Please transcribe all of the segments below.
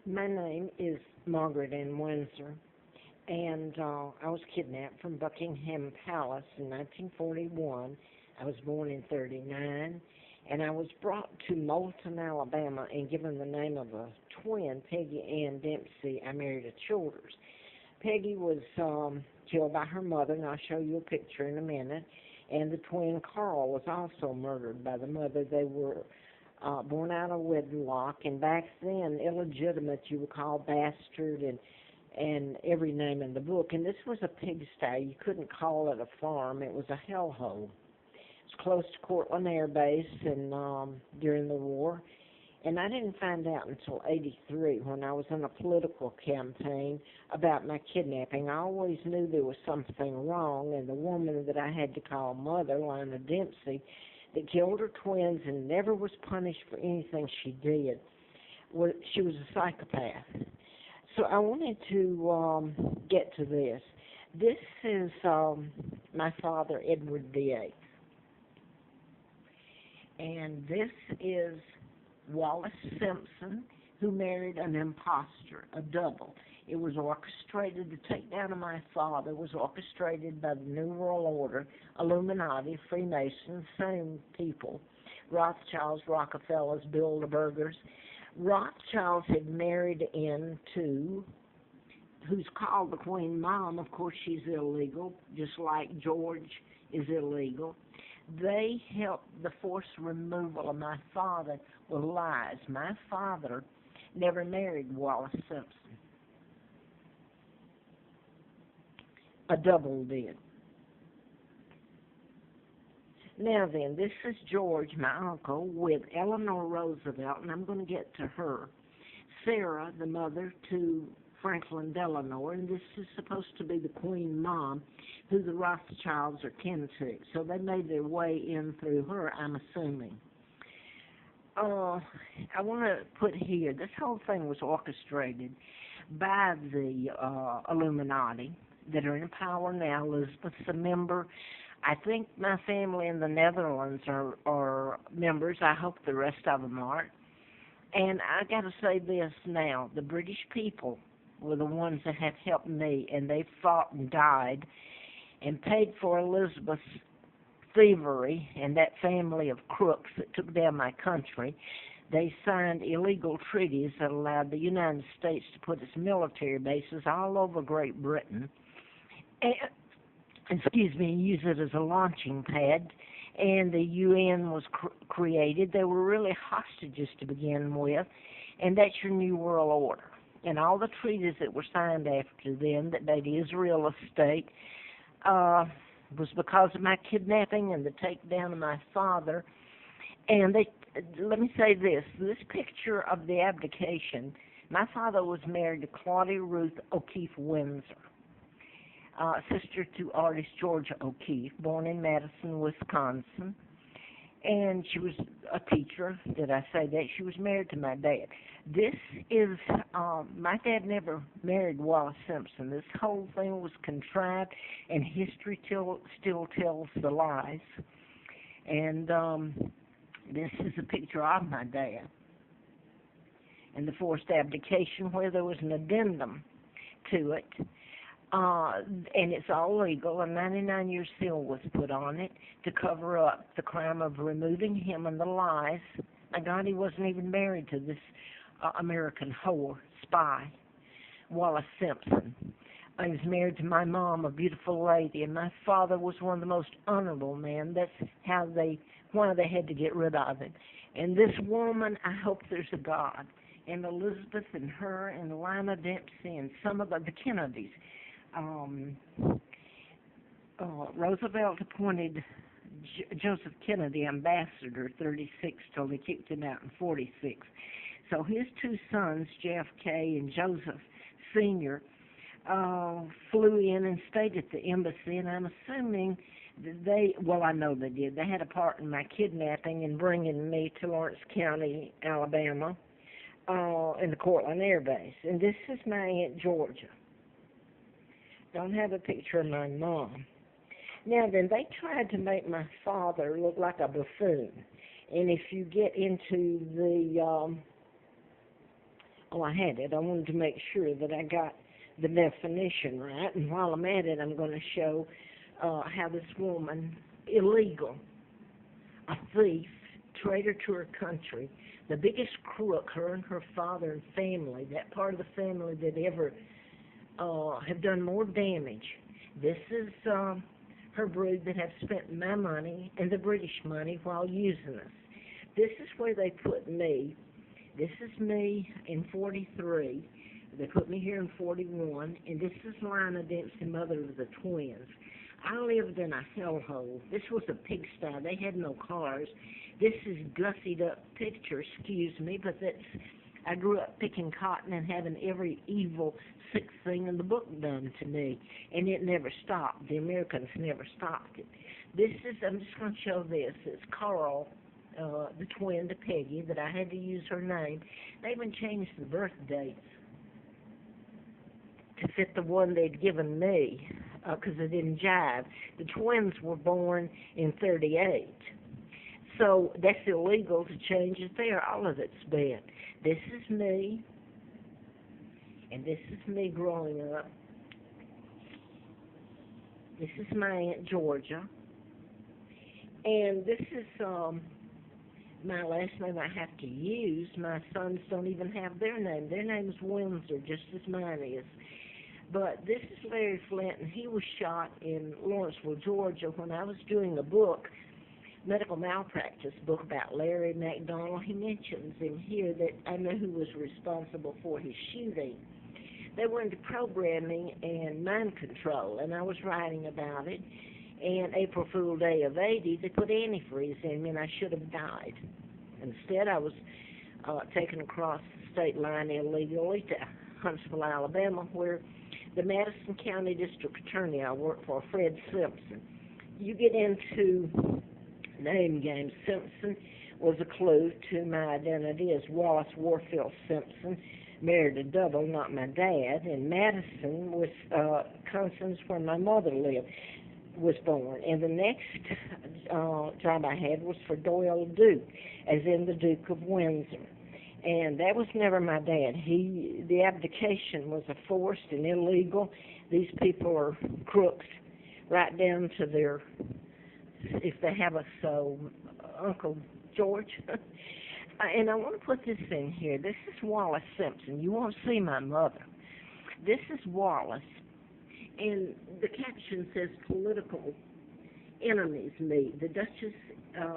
My name is Margaret Ann Windsor, and I was kidnapped from Buckingham Palace in 1941. I was born in 39, and I was brought to Moulton, Alabama, and given the name of a twin, Peggy Ann Dempsey. I married a Childers. Peggy was killed by her mother, and I'll show you a picture in a minute, and the twin Carl was also murdered by the mother. They were born out of wedlock, and back then, illegitimate, you would call bastard and every name in the book. And this was a pigsty. You couldn't call it a farm. It was a hellhole. It was close to Cortland Air Base and during the war. And I didn't find out until '83 when I was in a political campaign about my kidnapping. I always knew there was something wrong, and the woman that I had to call Mother, Lina Dempsey, that killed her twins and never was punished for anything she did, she was a psychopath. So I wanted to get to this. This is my father, Edward VIII. And this is Wallace Simpson, who married an imposter, a double. It was orchestrated. The takedown of my father was orchestrated by the New World Order, Illuminati, Freemasons, same people, Rothschilds, Rockefellers, Bilderbergers. Rothschilds had married into, who's called the Queen Mom. Of course, she's illegal, just like George is illegal. They helped the forced removal of my father with lies. My father never married Wallace Simpson. A double did. Now then, this is George, my uncle, with Eleanor Roosevelt, and I'm going to get to her. Sarah, the mother to Franklin Delano, and this is supposed to be the Queen Mom, who the Rothschilds are kin to. So they made their way in through her, I'm assuming. I want to put here, this whole thing was orchestrated by the Illuminati that are in power now. Elizabeth's a member. I think my family in the Netherlands are members. I hope the rest of them are. And I got to say this now. The British people were the ones that have helped me, and they fought and died and paid for Elizabeth's thievery and that family of crooks that took down my country. They signed illegal treaties that allowed the United States to put its military bases all over Great Britain, and, use it as a launching pad. And the UN was created. They were really hostages to begin with, and that's your New World Order. And all the treaties that were signed after them that made Israel a state was because of my kidnapping and the takedown of my father. And let me say this picture of the abdication, my father was married to Claudia Ruth O'Keefe Windsor, sister to artist Georgia O'Keefe, born in Madison, Wisconsin. And she was a teacher. Did I say that? She was married to my dad. This is, my dad never married Wallace Simpson. This whole thing was contrived, and history still tells the lies. And this is a picture of my dad and the forced abdication, where there was an addendum to it. And it's all legal. A 99-year seal was put on it to cover up the crime of removing him and the lies. My God, he wasn't even married to this American whore, spy, Wallace Simpson. He was married to my mom, a beautiful lady, and my father was one of the most honorable men. That's why they had to get rid of him. And this woman, I hope there's a God. And Elizabeth and her and Lina Dempsey and some of the Kennedys. Roosevelt appointed Joseph Kennedy ambassador 36 till they kicked him out in 46. So his two sons, JFK and Joseph Sr., flew in and stayed at the embassy, and I'm assuming that I know they did. They had a part in my kidnapping and bringing me to Lawrence County, Alabama, in the Cortland Air Base. And this is my Aunt Georgia. Don't have a picture of my mom. Now then, they tried to make my father look like a buffoon. And if you get into the Oh, I had it. I wanted to make sure that I got the definition right. And while I'm at it, I'm going to show how this woman, illegal, a thief, traitor to her country, the biggest crook, her and her father and family, that part of the family that ever have done more damage. This is her brood that have spent my money and the British money while using us. This is where they put me. This is me in 43. They put me here in 41, and this is Lina Dempsey, mother of the twins. I lived in a hellhole. This was a pigsty. They had no cars. This is gussied up picture, excuse me, but I grew up picking cotton and having every evil, sick thing in the book done to me, and it never stopped. The Americans never stopped it. I'm just going to show this. It's Carl, the twin to Peggy, that I had to use her name. They even changed the birth dates to fit the one they'd given me, because it didn't jive. The twins were born in 38. So that's illegal to change it there. All of it's been. This is me, and this is me growing up. This is my Aunt Georgia. And this is my last name I have to use. My sons don't even have their name. Their name is Windsor, just as mine is. But this is Larry Flint, and he was shot in Lawrenceville, Georgia, when I was doing a book, medical malpractice book about Larry McDonald. He mentions in here that I know who was responsible for his shooting. They were into programming and mind control, and I was writing about it. And April Fool Day of 80, they put antifreeze in me, and I should have died. Instead, I was taken across the state line illegally to Huntsville, Alabama, where the Madison County District Attorney I worked for, Fred Simpson. You get into name games. Simpson was a clue to my identity as Wallace Warfield Simpson, married a double, not my dad, and Madison was Constance, where my mother lived, was born. And the next job I had was for Doyle Duke, as in the Duke of Windsor. And that was never my dad. The abdication was a forced and illegal. These people are crooks, right down to their, if they have a soul, Uncle George. And I want to put this in here. This is Wallace Simpson. You won't see my mother. This is Wallace. And the caption says, political enemies meet. The Duchess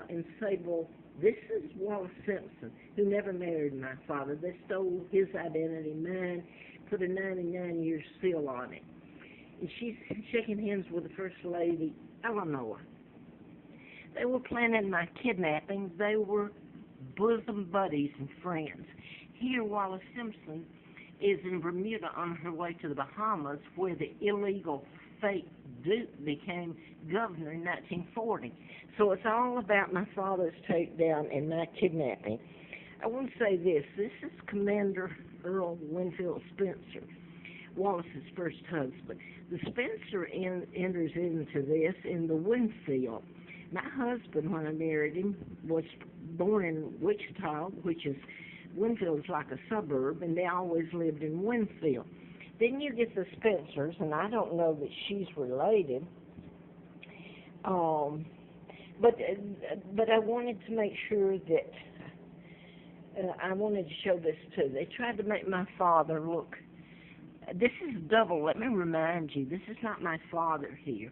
and Sable. This is Wallace Simpson, who never married my father. They stole his identity, mine, put a 99-year seal on it. And she's shaking hands with the First Lady, Eleanor. They were planning my kidnapping. They were bosom buddies and friends. Here, Wallace Simpson is in Bermuda on her way to the Bahamas, where the illegal fake Duke became governor in 1940. So it's all about my father's takedown and my kidnapping. I want to say this. This is Commander Earl Winfield Spencer, Wallace's first husband. The Spencer enters into this in the Winfield. My husband, when I married him, was born in Wichita, which is, Winfield is like a suburb, and they always lived in Winfield. Then you get the Spencers, and I don't know that she's related. But I wanted to make sure that I wanted to show this too. They tried to make my father look. This is double. Let me remind you, this is not my father here.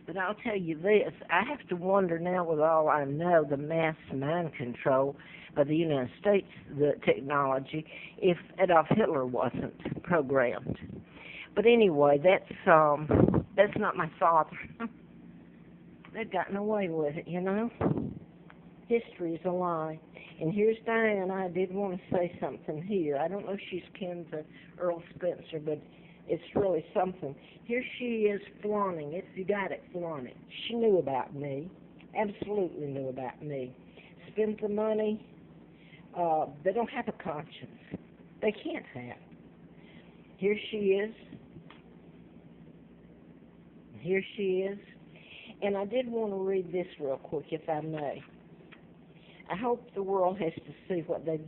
But I'll tell you this, I have to wonder now, with all I know, the mass mind control of the United States, the technology, if Adolf Hitler wasn't programmed. But anyway, that's not my father. They've gotten away with it, you know. History is a lie. And here's Diane. I did want to say something here. I don't know if she's kin to Earl Spencer, but it's really something. Here she is flaunting it. You got it, flaunting. She knew about me, absolutely knew about me. Spent the money. They don't have a conscience. They can't have. Here she is. Here she is. And I did want to read this real quick, if I may. I hope the world has to see what they've